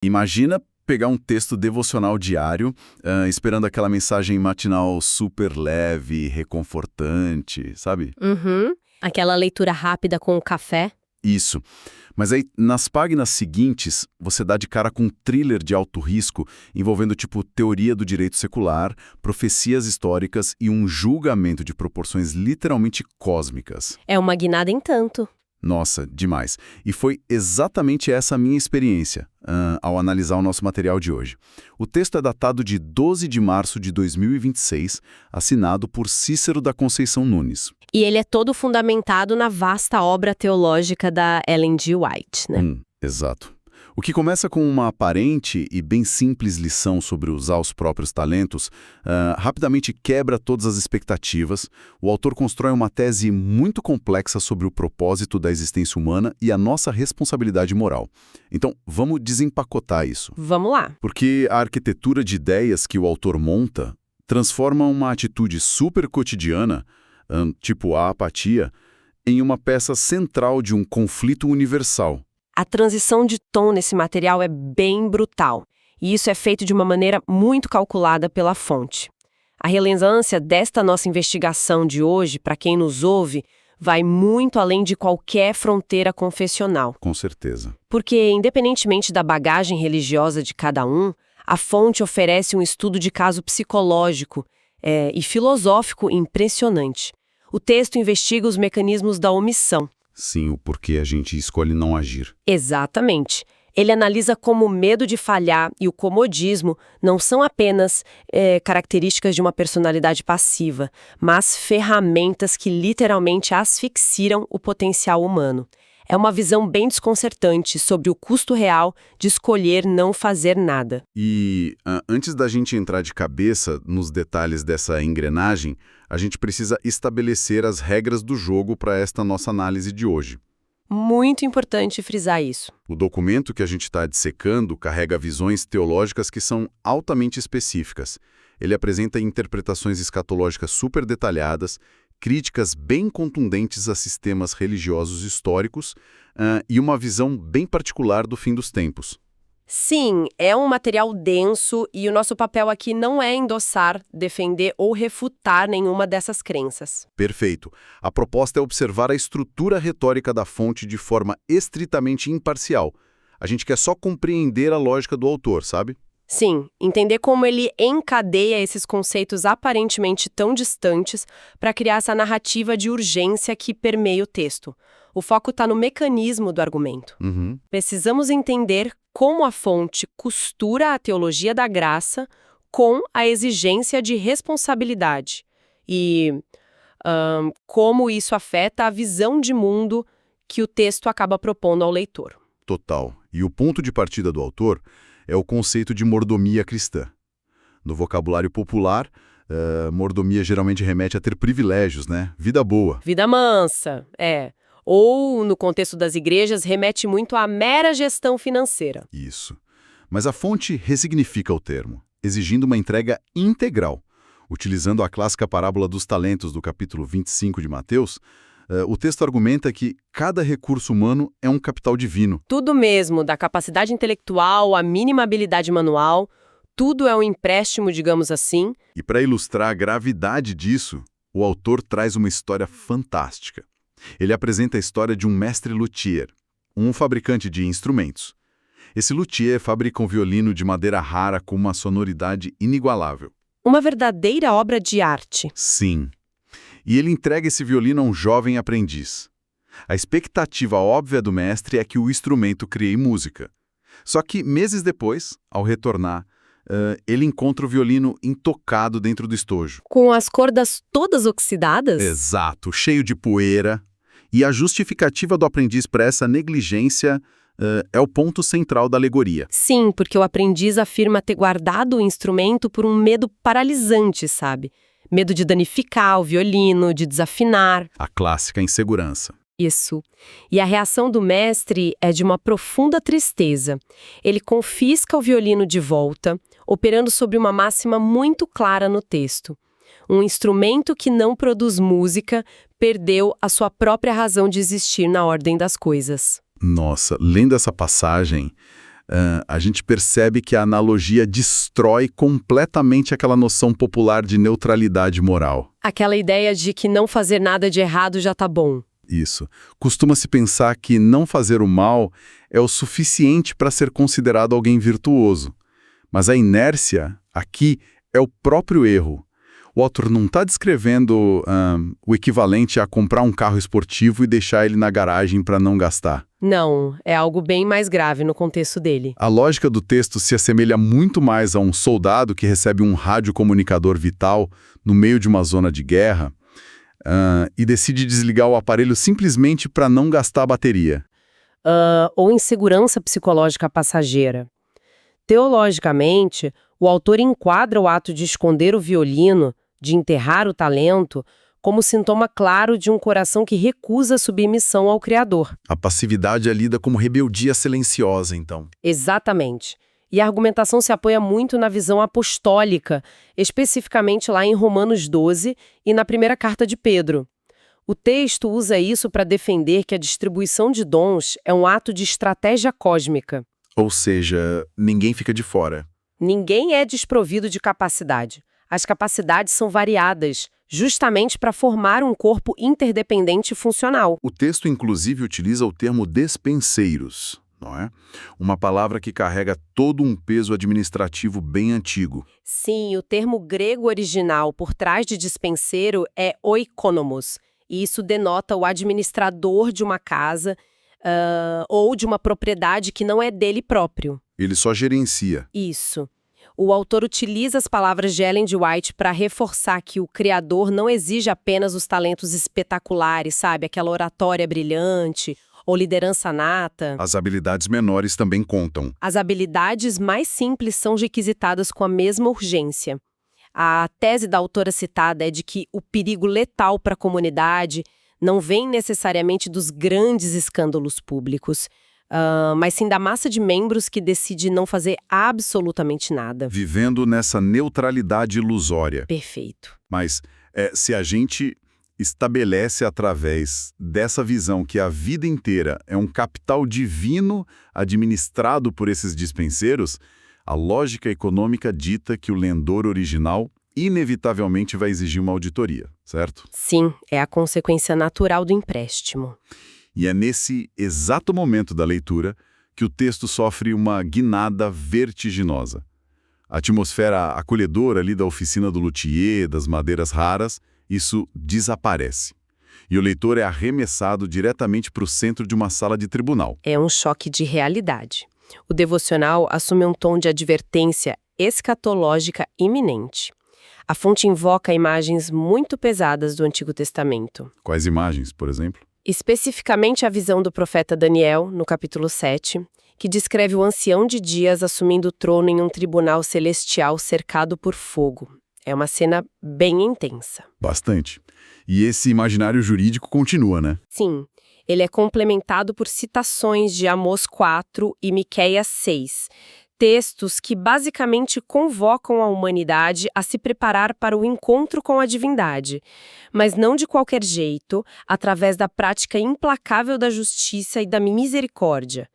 Imagina pegar um texto devocional diário, esperando aquela mensagem matinal super leve, reconfortante, sabe? Uhum. Aquela leitura rápida com o café. Isso. Mas aí, nas páginas seguintes, você dá de cara com um thriller de alto risco envolvendo, tipo, teoria do direito secular, profecias históricas e um julgamento de proporções literalmente cósmicas. É uma guinada em tanto. Nossa, demais. E foi exatamente essa a minha experiência ao analisar o nosso material de hoje. O texto é datado de 12 de março de 2026, assinado por Cícero da Conceição Nunes. E ele é todo fundamentado na vasta obra teológica da Ellen G. White, né? Exato. O que começa com uma aparente e bem simples lição sobre usar os próprios talentos, rapidamente quebra todas as expectativas. O autor constrói uma tese muito complexa sobre o propósito da existência humana e a nossa responsabilidade moral. Então, vamos desempacotar isso. Vamos lá. Porque a arquitetura de ideias que o autor monta transforma uma atitude super cotidiana, tipo a apatia, em uma peça central de um conflito universal. A transição de tom nesse material é bem brutal, e isso é feito de uma maneira muito calculada pela fonte. A relevância desta nossa investigação de hoje, para quem nos ouve, vai muito além de qualquer fronteira confessional. Com certeza. Porque, independentemente da bagagem religiosa de cada um, a fonte oferece um estudo de caso psicológico e filosófico impressionante. O texto investiga os mecanismos da omissão. Sim, o porquê a gente escolhe não agir. Exatamente. Ele analisa como o medo de falhar e o comodismo não são apenas características de uma personalidade passiva, mas ferramentas que literalmente asfixiam o potencial humano. É uma visão bem desconcertante sobre o custo real de escolher não fazer nada. E antes da gente entrar de cabeça nos detalhes dessa engrenagem, a gente precisa estabelecer as regras do jogo para esta nossa análise de hoje. Muito importante frisar isso. O documento que a gente está dissecando carrega visões teológicas que são altamente específicas. Ele apresenta interpretações escatológicas super detalhadas, críticas bem contundentes a sistemas religiosos históricos e uma visão bem particular do fim dos tempos. Sim, é um material denso e o nosso papel aqui não é endossar, defender ou refutar nenhuma dessas crenças. Perfeito. A proposta é observar a estrutura retórica da fonte de forma estritamente imparcial. A gente quer só compreender a lógica do autor, sabe? Sim, entender como ele encadeia esses conceitos aparentemente tão distantes para criar essa narrativa de urgência que permeia o texto. O foco está no mecanismo do argumento. Precisamos entender como a fonte costura a teologia da graça com a exigência de responsabilidade e como isso afeta a visão de mundo que o texto acaba propondo ao leitor. Total. E o ponto de partida do autor é o conceito de mordomia cristã. No vocabulário popular, mordomia geralmente remete a ter privilégios, né? Vida boa. Vida mansa, Ou, no contexto das igrejas, remete muito à mera gestão financeira. Isso. Mas a fonte ressignifica o termo, exigindo uma entrega integral. Utilizando a clássica parábola dos talentos do capítulo 25 de Mateus, o texto argumenta que cada recurso humano é um capital divino. Tudo mesmo, da capacidade intelectual à mínima habilidade manual, tudo é um empréstimo, digamos assim. E para ilustrar a gravidade disso, o autor traz uma história fantástica. Ele apresenta a história de um mestre luthier, um fabricante de instrumentos. Esse luthier fabrica um violino de madeira rara com uma sonoridade inigualável. Uma verdadeira obra de arte. Sim. E ele entrega esse violino a um jovem aprendiz. A expectativa óbvia do mestre é que o instrumento crie música. Só que, meses depois, ao retornar, ele encontra o violino intocado dentro do estojo. Com as cordas todas oxidadas? Exato, cheio de poeira. E a justificativa do aprendiz para essa negligência é o ponto central da alegoria. Sim, porque o aprendiz afirma ter guardado o instrumento por um medo paralisante, sabe? Medo de danificar o violino, de desafinar. A clássica insegurança. Isso. E a reação do mestre é de uma profunda tristeza. Ele confisca o violino de volta, operando sobre uma máxima muito clara no texto. Um instrumento que não produz música perdeu a sua própria razão de existir na ordem das coisas. Nossa, lendo essa passagem, A gente percebe que a analogia destrói completamente aquela noção popular de neutralidade moral. Aquela ideia de que não fazer nada de errado já tá bom. Isso. Costuma-se pensar que não fazer o mal é o suficiente para ser considerado alguém virtuoso. Mas a inércia, aqui, é o próprio erro. O autor não está descrevendo o equivalente a comprar um carro esportivo e deixar ele na garagem para não gastar. Não, é algo bem mais grave no contexto dele. A lógica do texto se assemelha muito mais a um soldado que recebe um radiocomunicador vital no meio de uma zona de guerra e decide desligar o aparelho simplesmente para não gastar a bateria. Ou insegurança psicológica passageira. Teologicamente, o autor enquadra o ato de esconder o violino, de enterrar o talento, como sintoma claro de um coração que recusa a submissão ao Criador. A passividade é lida como rebeldia silenciosa, então. Exatamente. E a argumentação se apoia muito na visão apostólica, especificamente lá em Romanos 12 e na primeira carta de Pedro. O texto usa isso para defender que a distribuição de dons é um ato de estratégia cósmica. Ou seja, ninguém fica de fora. Ninguém é desprovido de capacidade. As capacidades são variadas, justamente para formar um corpo interdependente e funcional. O texto, inclusive, utiliza o termo despenseiros, não é? Uma palavra que carrega todo um peso administrativo bem antigo. Sim, o termo grego original por trás de dispenseiro é oikonomos, e isso denota o administrador de uma casa ou de uma propriedade que não é dele próprio. Ele só gerencia. Isso. O autor utiliza as palavras de Ellen G. White para reforçar que o criador não exige apenas os talentos espetaculares, sabe? Aquela oratória brilhante ou liderança nata. As habilidades menores também contam. As habilidades mais simples são requisitadas com a mesma urgência. A tese da autora citada é de que o perigo letal para a comunidade não vem necessariamente dos grandes escândalos públicos, mas sim da massa de membros que decide não fazer absolutamente nada. Vivendo nessa neutralidade ilusória. Perfeito. Mas se a gente estabelece através dessa visão que a vida inteira é um capital divino administrado por esses dispenseiros, a lógica econômica dita que o lendor original inevitavelmente vai exigir uma auditoria, certo? Sim, é a consequência natural do empréstimo. E é nesse exato momento da leitura que o texto sofre uma guinada vertiginosa. A atmosfera acolhedora ali da oficina do luthier, das madeiras raras, isso desaparece. E o leitor é arremessado diretamente para o centro de uma sala de tribunal. É um choque de realidade. O devocional assume um tom de advertência escatológica iminente. A fonte invoca imagens muito pesadas do Antigo Testamento. Quais imagens, por exemplo? Especificamente a visão do profeta Daniel, no capítulo 7, que descreve o ancião de dias assumindo o trono em um tribunal celestial cercado por fogo. É uma cena bem intensa. Bastante. E esse imaginário jurídico continua, né? Sim, ele é complementado por citações de Amós 4 e Miqueias 6, textos que basicamente convocam a humanidade a se preparar para o encontro com a divindade, mas não de qualquer jeito, através da prática implacável da justiça e da misericórdia.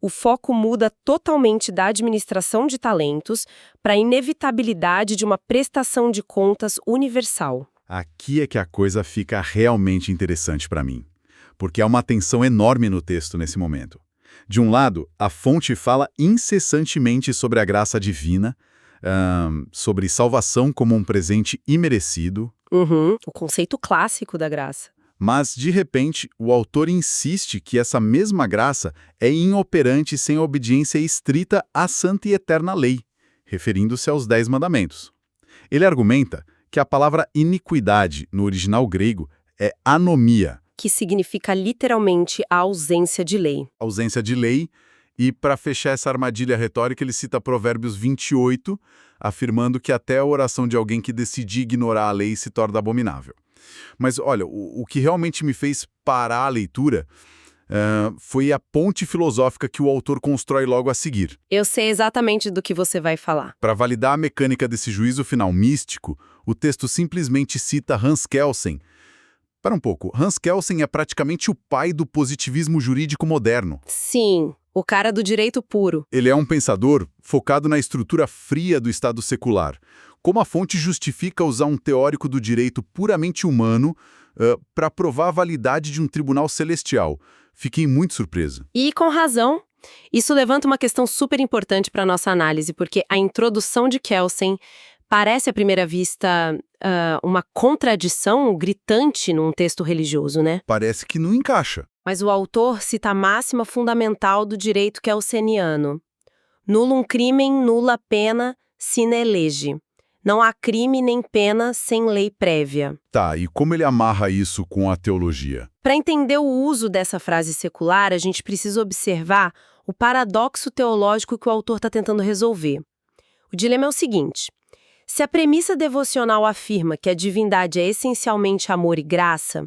O foco muda totalmente da administração de talentos para a inevitabilidade de uma prestação de contas universal. Aqui é que a coisa fica realmente interessante para mim, porque há uma tensão enorme no texto nesse momento. De um lado, a fonte fala incessantemente sobre a graça divina, sobre salvação como um presente imerecido. O conceito clássico da graça. Mas, de repente, o autor insiste que essa mesma graça é inoperante sem a obediência estrita à santa e eterna lei, referindo-se aos 10 mandamentos. Ele argumenta que a palavra iniquidade, no original grego, é anomia, que significa literalmente a ausência de lei. Ausência de lei, e para fechar essa armadilha retórica, ele cita Provérbios 28, afirmando que até a oração de alguém que decidir ignorar a lei se torna abominável. Mas olha, o que realmente me fez parar a leitura foi a ponte filosófica que o autor constrói logo a seguir. Eu sei exatamente do que você vai falar. Para validar a mecânica desse juízo final místico, o texto simplesmente cita Hans Kelsen, Para um pouco, Hans Kelsen é praticamente o pai do positivismo jurídico moderno. Sim, o cara do direito puro. Ele é um pensador focado na estrutura fria do Estado secular. Como a fonte justifica usar um teórico do direito puramente humano para provar a validade de um tribunal celestial? Fiquei muito surpreso. E com razão. Isso levanta uma questão super importante para a nossa análise, porque a introdução de Kelsen parece, à primeira vista, uma contradição gritante num texto religioso, né? Parece que não encaixa. Mas o autor cita a máxima fundamental do direito kelseniano. Nullum crimen, nulla pena, sine lege. Não há crime nem pena sem lei prévia. Tá, e como ele amarra isso com a teologia? Para entender o uso dessa frase secular, a gente precisa observar o paradoxo teológico que o autor está tentando resolver. O dilema é o seguinte: se a premissa devocional afirma que a divindade é essencialmente amor e graça,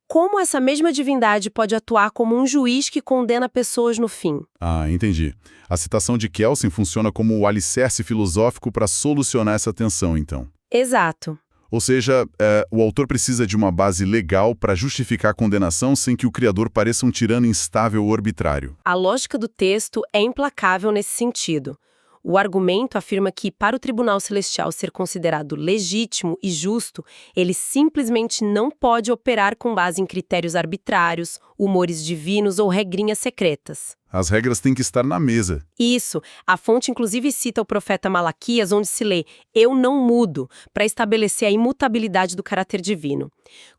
como essa mesma divindade pode atuar como um juiz que condena pessoas no fim? Ah, entendi. A citação de Kelsen funciona como o alicerce filosófico para solucionar essa tensão, então. Exato. Ou seja, o autor precisa de uma base legal para justificar a condenação sem que o criador pareça um tirano instável ou arbitrário. A lógica do texto é implacável nesse sentido. O argumento afirma que, para o Tribunal Celestial ser considerado legítimo e justo, ele simplesmente não pode operar com base em critérios arbitrários, humores divinos ou regrinhas secretas. As regras têm que estar na mesa. Isso. A fonte inclusive cita o profeta Malaquias, onde se lê "Eu não mudo", para estabelecer a imutabilidade do caráter divino.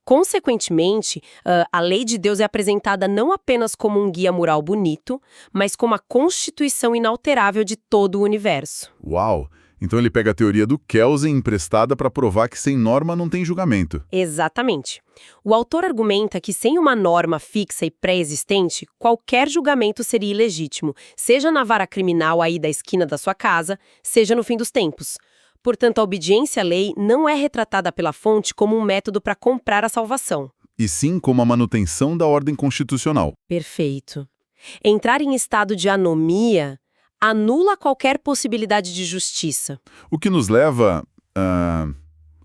Consequentemente, a lei de Deus é apresentada não apenas como um guia moral bonito, mas como a constituição inalterável de todo o universo. Uau! Então ele pega a teoria do Kelsen emprestada para provar que sem norma não tem julgamento. Exatamente. O autor argumenta que sem uma norma fixa e pré-existente, qualquer julgamento seria ilegítimo, seja na vara criminal aí da esquina da sua casa, seja no fim dos tempos. Portanto, a obediência à lei não é retratada pela fonte como um método para comprar a salvação. E sim como a manutenção da ordem constitucional. Perfeito. Entrar em estado de anomia anula qualquer possibilidade de justiça. O que nos leva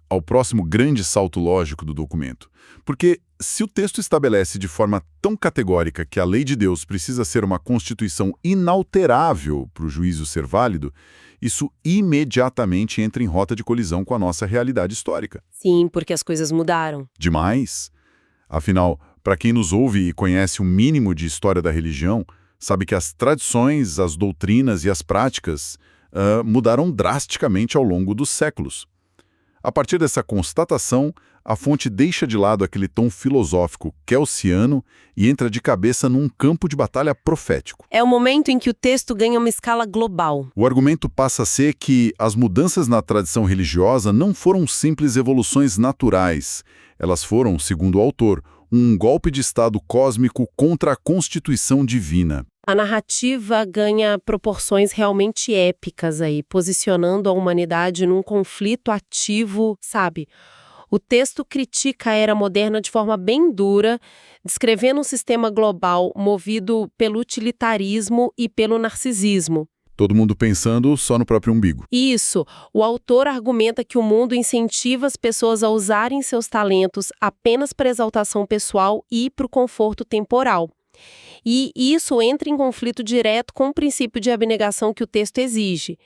ao próximo grande salto lógico do documento. Porque se o texto estabelece de forma tão categórica que a lei de Deus precisa ser uma constituição inalterável para o juízo ser válido, isso imediatamente entra em rota de colisão com a nossa realidade histórica. Sim, porque as coisas mudaram. Demais. Afinal, para quem nos ouve e conhece o mínimo de história da religião, sabe que as tradições, as doutrinas e as práticas mudaram drasticamente ao longo dos séculos. A partir dessa constatação, a fonte deixa de lado aquele tom filosófico kelsiano e entra de cabeça num campo de batalha profético. É o momento em que o texto ganha uma escala global. O argumento passa a ser que as mudanças na tradição religiosa não foram simples evoluções naturais. Elas foram, segundo o autor, um golpe de Estado cósmico contra a Constituição divina. A narrativa ganha proporções realmente épicas aí, posicionando a humanidade num conflito ativo, sabe? O texto critica a era moderna de forma bem dura, descrevendo um sistema global movido pelo utilitarismo e pelo narcisismo. Todo mundo pensando só no próprio umbigo. Isso. O autor argumenta que o mundo incentiva as pessoas a usarem seus talentos apenas para exaltação pessoal e para o conforto temporal. E isso entra em conflito direto com o princípio de abnegação que o texto exige.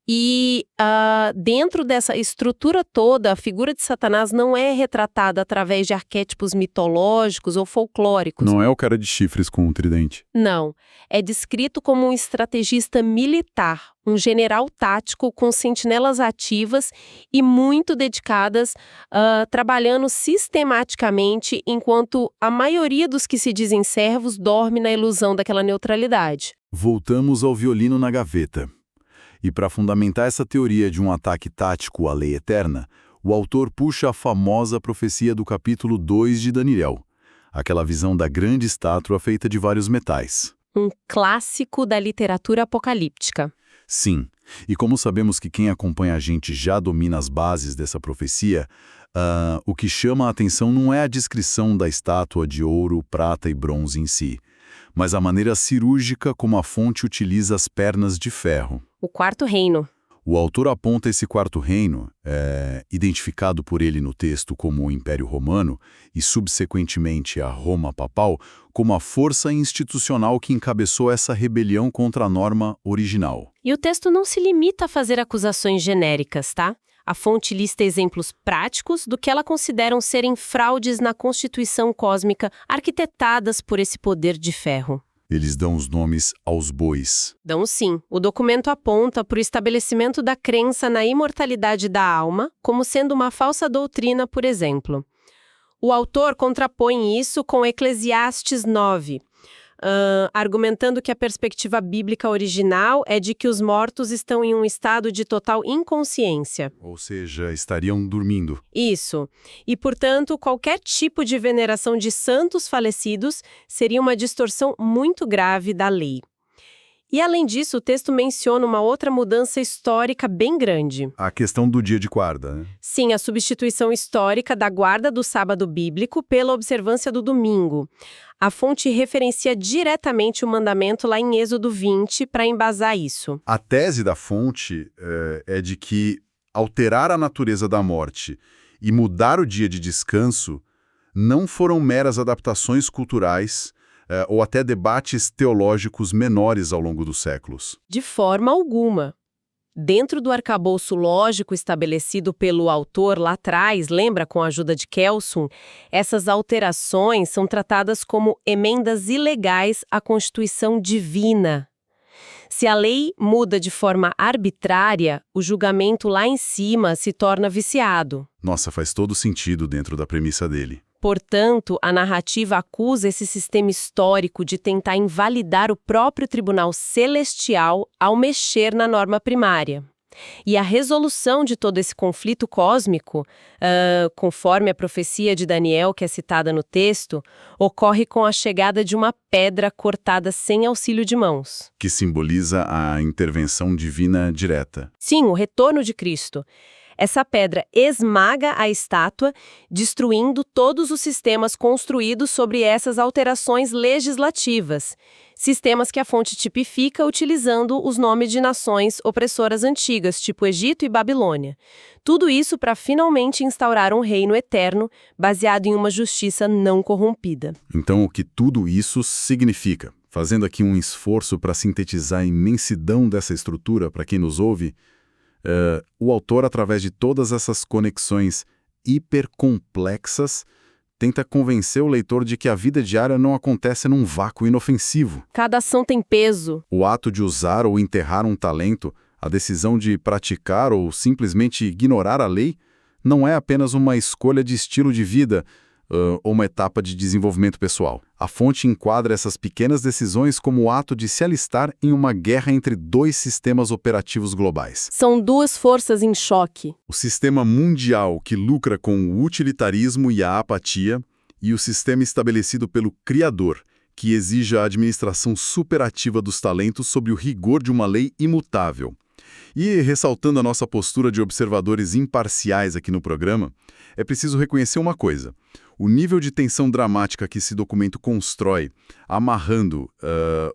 E dentro dessa estrutura toda, a figura de Satanás não é retratada através de arquétipos mitológicos ou folclóricos. Não é o cara de chifres com um tridente. Não. É descrito como um estrategista militar, um general tático com sentinelas ativas e muito dedicadas, trabalhando sistematicamente, enquanto a maioria dos que se dizem servos dorme na ilusão daquela neutralidade. Voltamos ao violino na gaveta. E para fundamentar essa teoria de um ataque tático à lei eterna, o autor puxa a famosa profecia do capítulo 2 de Daniel, aquela visão da grande estátua feita de vários metais. Um clássico da literatura apocalíptica. Sim, e como sabemos que quem acompanha a gente já domina as bases dessa profecia, o que chama a atenção não é a descrição da estátua de ouro, prata e bronze em si, mas a maneira cirúrgica como a fonte utiliza as pernas de ferro. O quarto reino. O autor aponta esse quarto reino, identificado por ele no texto como o Império Romano e subsequentemente a Roma Papal, como a força institucional que encabeçou essa rebelião contra a norma original. E o texto não se limita a fazer acusações genéricas, tá? A fonte lista exemplos práticos do que ela consideram serem fraudes na Constituição Cósmica arquitetadas por esse poder de ferro. Eles dão os nomes aos bois. Dão sim. O documento aponta para o estabelecimento da crença na imortalidade da alma como sendo uma falsa doutrina, por exemplo. O autor contrapõe isso com Eclesiastes 9, argumentando que a perspectiva bíblica original é de que os mortos estão em um estado de total inconsciência. Ou seja, estariam dormindo. Isso. E, portanto, qualquer tipo de veneração de santos falecidos seria uma distorção muito grave da lei. E, além disso, o texto menciona uma outra mudança histórica bem grande. A questão do dia de guarda, né? Sim, a substituição histórica da guarda do sábado bíblico pela observância do domingo. A fonte referencia diretamente o mandamento lá em Êxodo 20 para embasar isso. A tese da fonte é de que alterar a natureza da morte e mudar o dia de descanso não foram meras adaptações culturais ou até debates teológicos menores ao longo dos séculos. De forma alguma. Dentro do arcabouço lógico estabelecido pelo autor lá atrás, lembra, com a ajuda de Kelson, essas alterações são tratadas como emendas ilegais à Constituição divina. Se a lei muda de forma arbitrária, o julgamento lá em cima se torna viciado. Nossa, faz todo sentido dentro da premissa dele. Portanto, a narrativa acusa esse sistema histórico de tentar invalidar o próprio tribunal celestial ao mexer na norma primária. E a resolução de todo esse conflito cósmico, conforme a profecia de Daniel, que é citada no texto, ocorre com a chegada de uma pedra cortada sem auxílio de mãos. Que simboliza a intervenção divina direta. Sim, o retorno de Cristo. Essa pedra esmaga a estátua, destruindo todos os sistemas construídos sobre essas alterações legislativas. Sistemas que a fonte tipifica utilizando os nomes de nações opressoras antigas, tipo Egito e Babilônia. Tudo isso para finalmente instaurar um reino eterno, baseado em uma justiça não corrompida. Então, o que tudo isso significa? Fazendo aqui um esforço para sintetizar a imensidão dessa estrutura para quem nos ouve, o autor, através de todas essas conexões hipercomplexas, tenta convencer o leitor de que a vida diária não acontece num vácuo inofensivo. Cada ação tem peso. O ato de usar ou enterrar um talento, a decisão de praticar ou simplesmente ignorar a lei, não é apenas uma escolha de estilo de vida ou uma etapa de desenvolvimento pessoal. A fonte enquadra essas pequenas decisões como o ato de se alistar em uma guerra entre dois sistemas operativos globais. São duas forças em choque. O sistema mundial, que lucra com o utilitarismo e a apatia, e o sistema estabelecido pelo Criador, que exige a administração superativa dos talentos sob o rigor de uma lei imutável. E, ressaltando a nossa postura de observadores imparciais aqui no programa, é preciso reconhecer uma coisa. O nível de tensão dramática que esse documento constrói, amarrando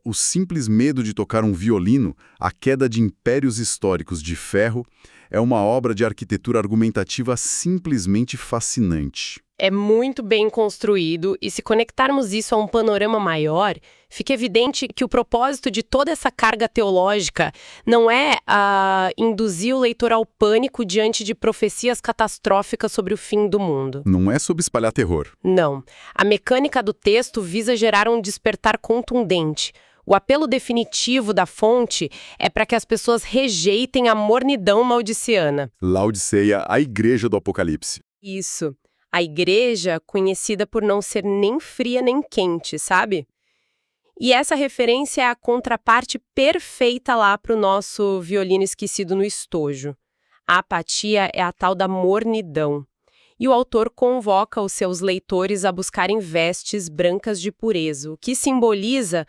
o simples medo de tocar um violino à queda de impérios históricos de ferro, é uma obra de arquitetura argumentativa simplesmente fascinante. É muito bem construído, e se conectarmos isso a um panorama maior, fica evidente que o propósito de toda essa carga teológica não é induzir o leitor ao pânico diante de profecias catastróficas sobre o fim do mundo. Não é sobre espalhar terror. Não. A mecânica do texto visa gerar um despertar contundente. O apelo definitivo da fonte é para que as pessoas rejeitem a mornidão maudiciana. Laodiceia, a igreja do Apocalipse. Isso. A igreja conhecida por não ser nem fria nem quente, sabe? E essa referência é a contraparte perfeita lá para o nosso violino esquecido no estojo. A apatia é a tal da mornidão. E o autor convoca os seus leitores a buscarem vestes brancas de pureza, o que simboliza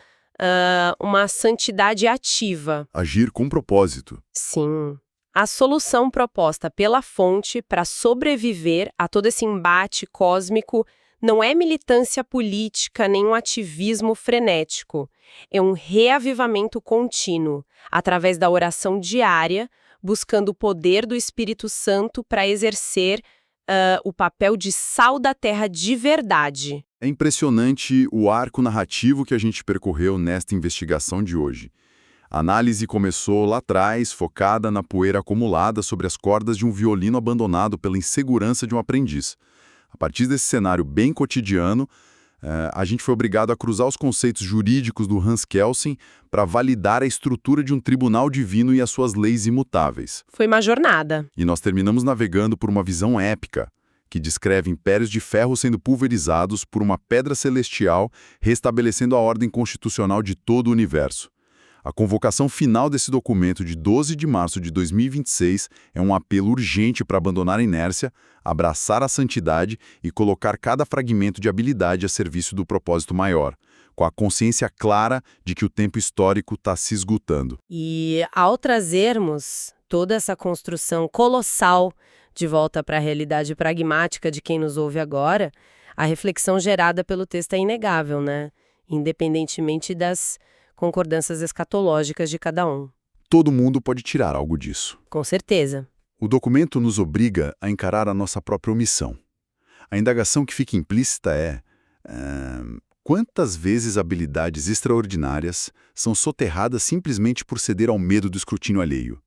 uma santidade ativa. Agir com propósito. Sim. A solução proposta pela fonte para sobreviver a todo esse embate cósmico não é militância política nem um ativismo frenético. É um reavivamento contínuo, através da oração diária, buscando o poder do Espírito Santo para exercer o papel de sal da terra de verdade. É impressionante o arco narrativo que a gente percorreu nesta investigação de hoje. A análise começou lá atrás, focada na poeira acumulada sobre as cordas de um violino abandonado pela insegurança de um aprendiz. A partir desse cenário bem cotidiano, a gente foi obrigado a cruzar os conceitos jurídicos do Hans Kelsen para validar a estrutura de um tribunal divino e as suas leis imutáveis. Foi uma jornada. E nós terminamos navegando por uma visão épica, que descreve impérios de ferro sendo pulverizados por uma pedra celestial, restabelecendo a ordem constitucional de todo o universo. A convocação final desse documento de 12 de março de 2026 é um apelo urgente para abandonar a inércia, abraçar a santidade e colocar cada fragmento de habilidade a serviço do propósito maior, com a consciência clara de que o tempo histórico está se esgotando. E ao trazermos toda essa construção colossal de volta para a realidade pragmática de quem nos ouve agora, a reflexão gerada pelo texto é inegável, né? Independentemente das concordâncias escatológicas de cada um. Todo mundo pode tirar algo disso. Com certeza. O documento nos obriga a encarar a nossa própria omissão. A indagação que fica implícita é: quantas vezes habilidades extraordinárias são soterradas simplesmente por ceder ao medo do escrutínio alheio?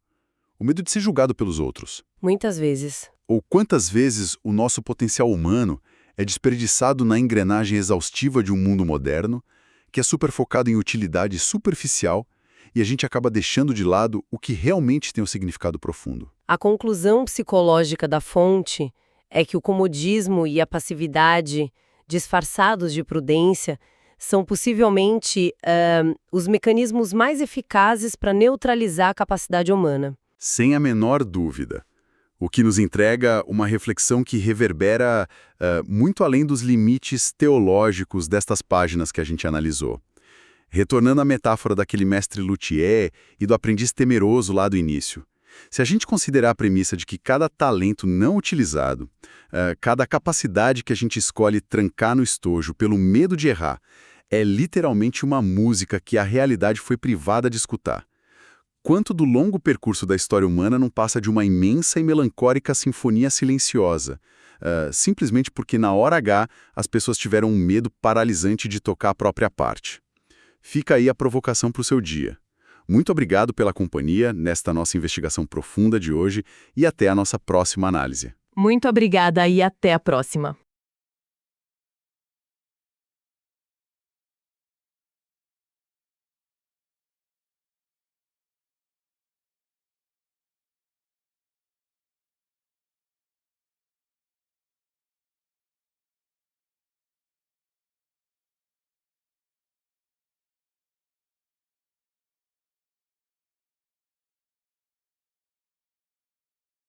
O medo de ser julgado pelos outros. Muitas vezes. Ou quantas vezes o nosso potencial humano é desperdiçado na engrenagem exaustiva de um mundo moderno, que é super focado em utilidade superficial, e a gente acaba deixando de lado o que realmente tem um significado profundo. A conclusão psicológica da fonte é que o comodismo e a passividade, disfarçados de prudência, são possivelmente os mecanismos mais eficazes para neutralizar a capacidade humana. Sem a menor dúvida. O que nos entrega uma reflexão que reverbera muito além dos limites teológicos destas páginas que a gente analisou. Retornando à metáfora daquele mestre luthier e do aprendiz temeroso lá do início. Se a gente considerar a premissa de que cada talento não utilizado, cada capacidade que a gente escolhe trancar no estojo pelo medo de errar, é literalmente uma música que a realidade foi privada de escutar. Quanto do longo percurso da história humana não passa de uma imensa e melancólica sinfonia silenciosa, simplesmente porque na hora H as pessoas tiveram um medo paralisante de tocar a própria parte. Fica aí a provocação para o seu dia. Muito obrigado pela companhia nesta nossa investigação profunda de hoje e até a nossa próxima análise. Muito obrigada e até a próxima.